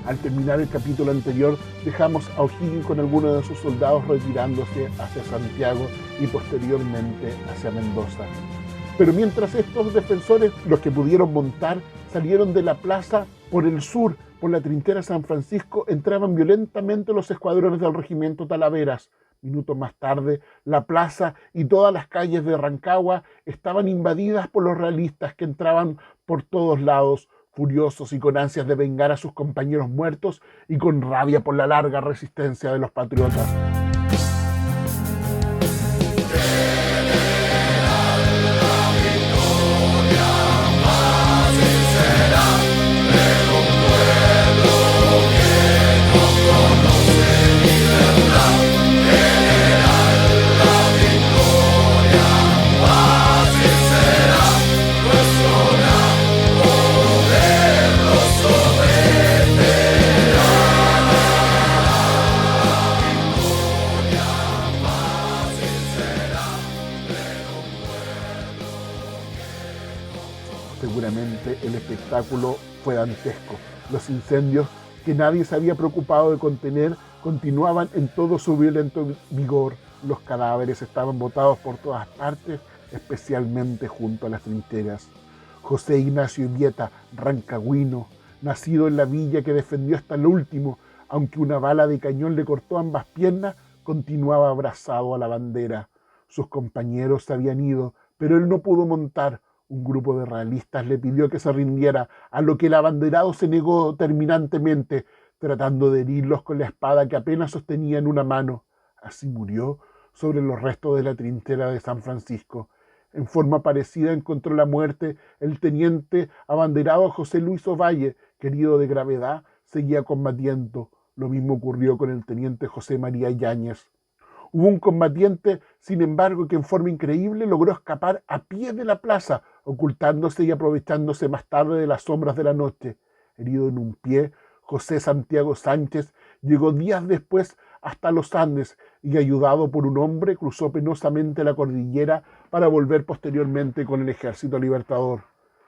Al terminar el capítulo anterior, dejamos a O'Higgins con algunos de sus soldados retirándose hacia Santiago y posteriormente hacia Mendoza. Pero mientras estos defensores, los que pudieron montar, salieron de la plaza por el sur, por la trinchera San Francisco, entraban violentamente los escuadrones del regimiento Talaveras. Minutos más tarde, la plaza y todas las calles de Rancagua estaban invadidas por los realistas que entraban por todos lados, furiosos y con ansias de vengar a sus compañeros muertos y con rabia por la larga resistencia de los patriotas. Seguramente el espectáculo fue dantesco. Los incendios que nadie se había preocupado de contener continuaban en todo su violento vigor. Los cadáveres estaban botados por todas partes, especialmente junto a las trincheras. José Ignacio Vieta, rancagüino, nacido en la villa que defendió hasta el último, aunque una bala de cañón le cortó ambas piernas, continuaba abrazado a la bandera. Sus compañeros se habían ido, pero él no pudo montar. Un grupo de realistas le pidió que se rindiera, a lo que el abanderado se negó terminantemente, tratando de herirlos con la espada que apenas sostenía en una mano. Así murió sobre los restos de la trinchera de San Francisco. En forma parecida encontró la muerte el teniente abanderado José Luis Ovalle, que herido de gravedad, seguía combatiendo. Lo mismo ocurrió con el teniente José María Yáñez. Hubo un combatiente, sin embargo, que en forma increíble logró escapar a pie de la plaza, ocultándose y aprovechándose más tarde de las sombras de la noche. Herido en un pie, José Santiago Sánchez llegó días después hasta los Andes y, ayudado por un hombre, cruzó penosamente la cordillera para volver posteriormente con el Ejército Libertador.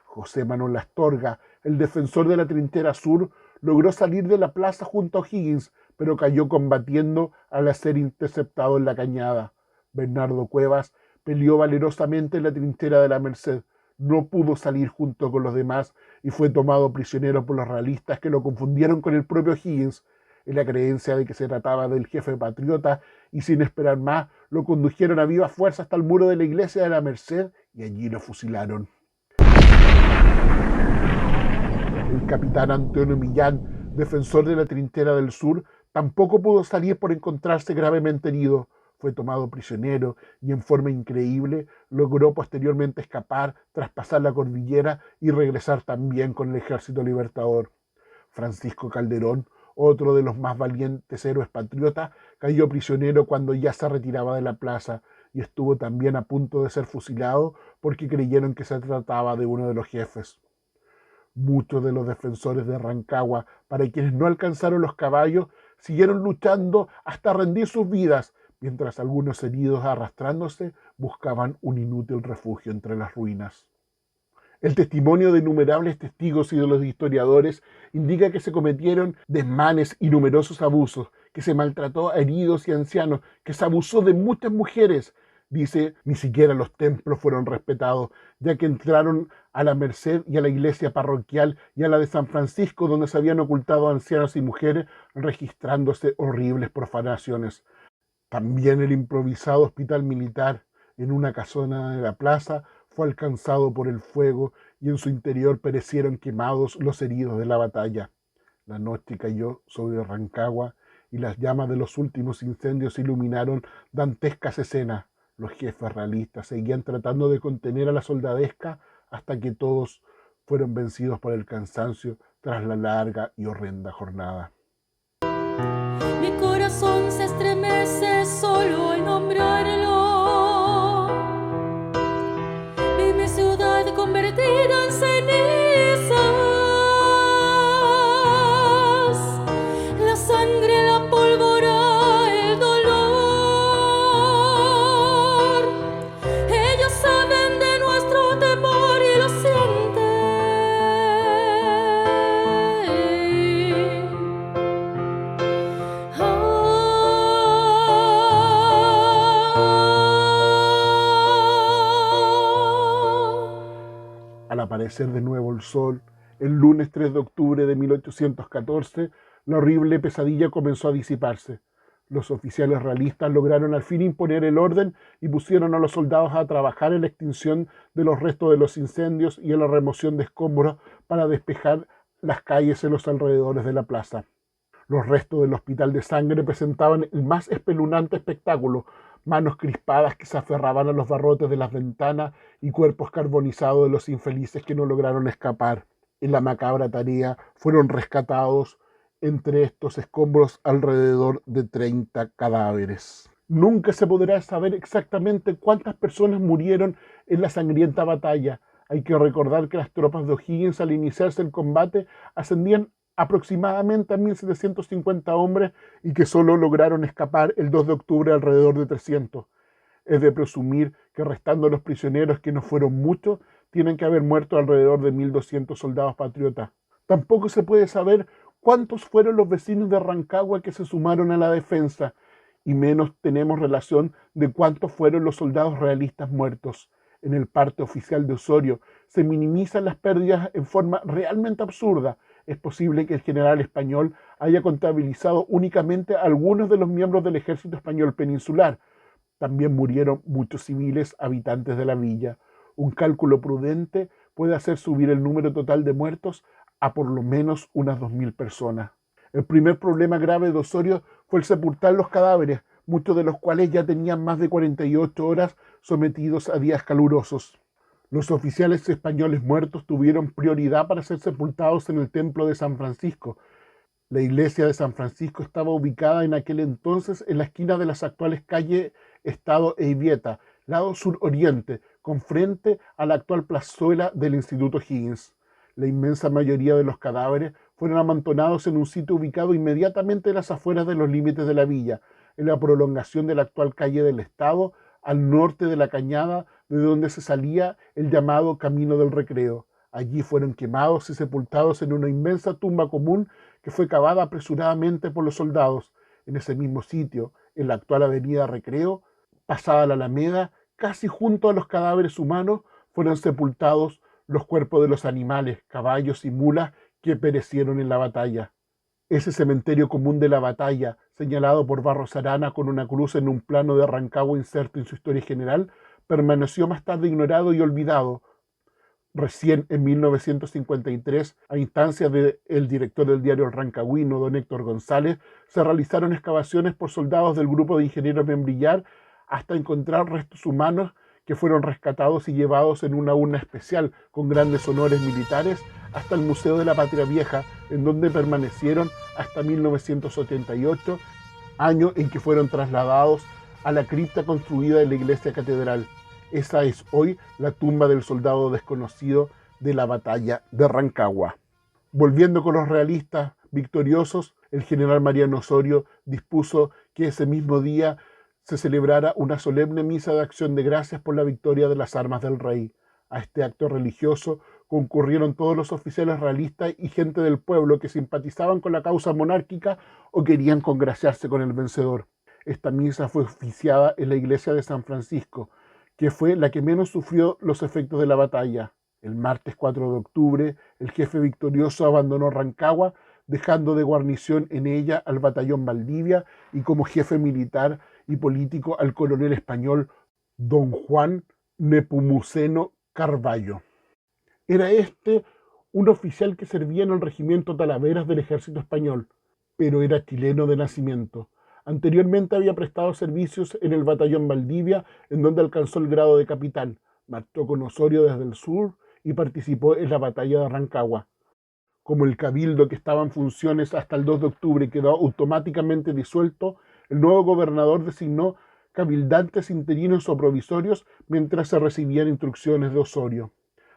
José Manuel Astorga, el defensor de la trinchera sur, logró salir de la plaza junto a O'Higgins, pero cayó combatiendo al ser interceptado en la cañada. Bernardo Cuevas peleó valerosamente en la trinchera de la Merced. No pudo salir junto con los demás y fue tomado prisionero por los realistas, que lo confundieron con el propio O'Higgins, en la creencia de que se trataba del jefe patriota, y sin esperar más lo condujeron a viva fuerza hasta el muro de la iglesia de la Merced y allí lo fusilaron. El capitán Antonio Millán, defensor de la trinchera del sur, tampoco pudo salir por encontrarse gravemente herido. Fue tomado prisionero y en forma increíble logró posteriormente escapar, traspasar la cordillera y regresar también con el Ejército Libertador. Francisco Calderón, otro de los más valientes héroes patriotas, cayó prisionero cuando ya se retiraba de la plaza y estuvo también a punto de ser fusilado porque creyeron que se trataba de uno de los jefes. Muchos de los defensores de Rancagua, para quienes no alcanzaron los caballos, siguieron luchando hasta rendir sus vidas, mientras algunos heridos arrastrándose buscaban un inútil refugio entre las ruinas. El testimonio de innumerables testigos y de los historiadores indica que se cometieron desmanes y numerosos abusos, que se maltrató a heridos y ancianos, que se abusó de muchas mujeres. Dice, ni siquiera los templos fueron respetados, ya que entraron a la Merced y a la iglesia parroquial y a la de San Francisco, donde se habían ocultado ancianos y mujeres, registrándose horribles profanaciones. También el improvisado hospital militar en una casona de la plaza fue alcanzado por el fuego y en su interior perecieron quemados los heridos de la batalla. La noche cayó sobre Rancagua y las llamas de los últimos incendios iluminaron dantescas escenas. Los jefes realistas seguían tratando de contener a la soldadesca hasta que todos fueron vencidos por el cansancio tras la larga y horrenda jornada. Mi corazón se estremece solo al nombrarlo, y mi ciudad convertida en cenizas, la sangre, la pólvora, el dolor. Ellos saben de nuestro temor y lo sienten. aparecer de nuevo el sol, el lunes 3 de octubre de 1814, la horrible pesadilla comenzó a disiparse. Los oficiales realistas lograron al fin imponer el orden y pusieron a los soldados a trabajar en la extinción de los restos de los incendios y en la remoción de escombros para despejar las calles en los alrededores de la plaza. Los restos del hospital de sangre presentaban el más espeluznante espectáculo: manos crispadas que se aferraban a los barrotes de las ventanas y cuerpos carbonizados de los infelices que no lograron escapar. En la macabra tarea fueron rescatados entre estos escombros alrededor de 30 cadáveres. Nunca se podrá saber exactamente cuántas personas murieron en la sangrienta batalla. Hay que recordar que las tropas de O'Higgins, al iniciarse el combate, ascendían aproximadamente a 1.750 hombres y que solo lograron escapar el 2 de octubre alrededor de 300. Es de presumir que, restando los prisioneros, que no fueron muchos, tienen que haber muerto alrededor de 1.200 soldados patriotas. Tampoco se puede saber cuántos fueron los vecinos de Rancagua que se sumaron a la defensa, y menos tenemos relación de cuántos fueron los soldados realistas muertos. En el parte oficial de Osorio se minimizan las pérdidas en forma realmente absurda. Es posible que el general español haya contabilizado únicamente a algunos de los miembros del ejército español peninsular. También murieron muchos civiles habitantes de la villa. Un cálculo prudente puede hacer subir el número total de muertos a por lo menos unas 2.000 personas. El primer problema grave de Osorio fue el sepultar los cadáveres, muchos de los cuales ya tenían más de 48 horas sometidos a días calurosos. Los oficiales españoles muertos tuvieron prioridad para ser sepultados en el templo de San Francisco. La iglesia de San Francisco estaba ubicada en aquel entonces en la esquina de las actuales calles Estado e Ivieta, lado suroriente, con frente a la actual plazuela del Instituto Higgins. La inmensa mayoría de los cadáveres fueron amontonados en un sitio ubicado inmediatamente en las afueras de los límites de la villa, en la prolongación de la actual calle del Estado, al norte de la cañada de donde se salía el llamado Camino del Recreo. Allí fueron quemados y sepultados en una inmensa tumba común que fue cavada apresuradamente por los soldados. En ese mismo sitio, en la actual avenida Recreo, pasada la Alameda, casi junto a los cadáveres humanos, fueron sepultados los cuerpos de los animales, caballos y mulas que perecieron en la batalla. Ese cementerio común de la batalla, señalado por Barros Arana con una cruz en un plano de Rancagua inserto en su historia general, permaneció más tarde ignorado y olvidado. Recién en 1953, a instancias del director del diario El Rancagüino, don Héctor González, se realizaron excavaciones por soldados del grupo de ingenieros Membrillar hasta encontrar restos humanos que fueron rescatados y llevados en una urna especial con grandes honores militares hasta el Museo de la Patria Vieja, en donde permanecieron hasta 1988, año en que fueron trasladados a la cripta construida en la iglesia catedral. Esa es hoy la tumba del soldado desconocido de la batalla de Rancagua. Volviendo con los realistas victoriosos, el general Mariano Osorio dispuso que ese mismo día se celebrara una solemne misa de acción de gracias por la victoria de las armas del rey. A este acto religioso concurrieron todos los oficiales realistas y gente del pueblo que simpatizaban con la causa monárquica o querían congraciarse con el vencedor. Esta misa fue oficiada en la iglesia de San Francisco, que fue la que menos sufrió los efectos de la batalla. El martes 4 de octubre, el jefe victorioso abandonó Rancagua, dejando de guarnición en ella al batallón Valdivia y como jefe militar y político al coronel español don Juan Nepomuceno Carvalho. Era este un oficial que servía en el regimiento Talaveras del ejército español, pero era chileno de nacimiento. Anteriormente había prestado servicios en el batallón Valdivia, en donde alcanzó el grado de capitán. Marchó con Osorio desde el sur y participó en la batalla de Rancagua. Como el cabildo que estaba en funciones hasta el 2 de octubre quedó automáticamente disuelto, el nuevo gobernador designó cabildantes interinos o provisorios mientras se recibían instrucciones de Osorio.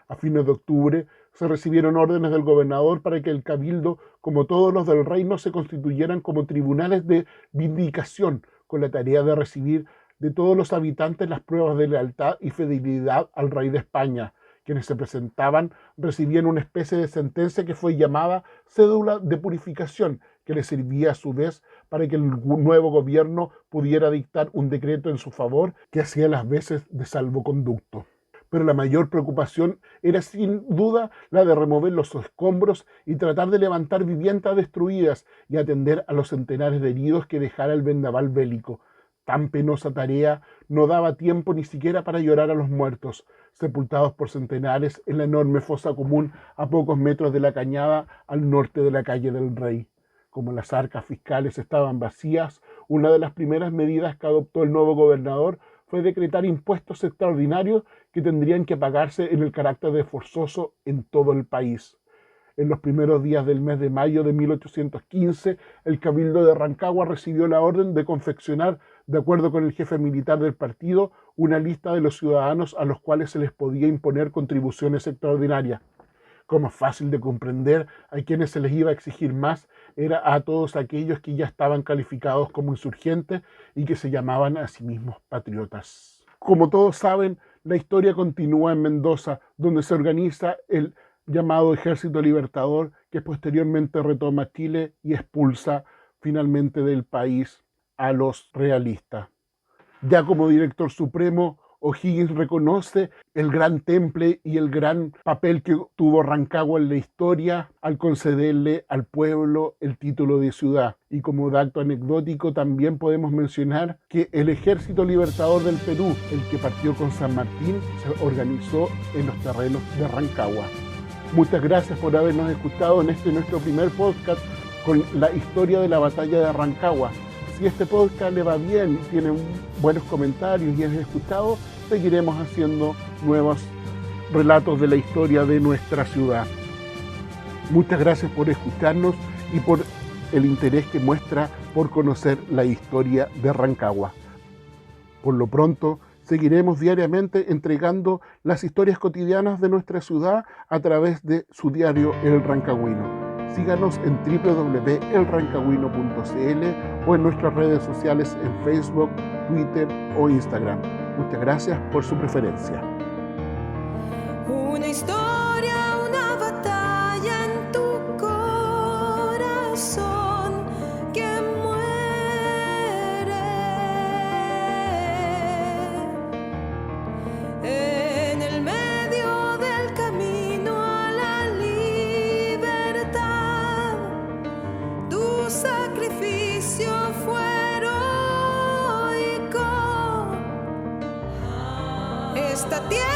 A fines de octubre se recibieron órdenes del gobernador para que el cabildo, como todos los del reino, se constituyeran como tribunales de vindicación, con la tarea de recibir de todos los habitantes las pruebas de lealtad y fidelidad al rey de España. Quienes se presentaban recibían una especie de sentencia que fue llamada cédula de purificación, que les servía a su vez para que el nuevo gobierno pudiera dictar un decreto en su favor que hacía las veces de salvoconducto. pero la mayor preocupación era sin duda la de remover los escombros y tratar de levantar viviendas destruidas y atender a los centenares de heridos que dejara el vendaval bélico. Tan penosa tarea no daba tiempo ni siquiera para llorar a los muertos, sepultados por centenares en la enorme fosa común a pocos metros de la cañada al norte de la calle del Rey. Como las arcas fiscales estaban vacías, una de las primeras medidas que adoptó el nuevo gobernador fue decretar impuestos extraordinarios que tendrían que pagarse en el carácter de forzoso en todo el país. En los primeros días del mes de mayo de 1815, el Cabildo de Rancagua recibió la orden de confeccionar, de acuerdo con el jefe militar del partido, una lista de los ciudadanos a los cuales se les podía imponer contribuciones extraordinarias. Como es fácil de comprender, a quienes se les iba a exigir más era a todos aquellos que ya estaban calificados como insurgentes y que se llamaban a sí mismos patriotas. Como todos saben, la historia continúa en Mendoza, donde se organiza el llamado Ejército Libertador, que posteriormente retoma Chile y expulsa finalmente del país a los realistas. Ya como director supremo, O'Higgins reconoce el gran temple y el gran papel que tuvo Rancagua en la historia al concederle al pueblo el título de ciudad. Y como dato anecdótico también podemos mencionar que el Ejército Libertador del Perú, el que partió con San Martín, se organizó en los terrenos de Rancagua. Muchas gracias por habernos escuchado en nuestro primer podcast con la historia de la batalla de Rancagua. Si este podcast le va bien, tiene buenos comentarios y es escuchado, seguiremos haciendo nuevos relatos de la historia de nuestra ciudad. Muchas gracias por escucharnos y por el interés que muestra por conocer la historia de Rancagua. Por lo pronto, seguiremos diariamente entregando las historias cotidianas de nuestra ciudad a través de su diario El Rancagüino. Síganos en www.elrancagüino.cl o en nuestras redes sociales en Facebook, Twitter o Instagram. Muchas gracias por su preferencia. Una historia, una batalla en tu corazón que muere en el medio del camino a la libertad. Tu sacrificio fue heroico. Esta tierra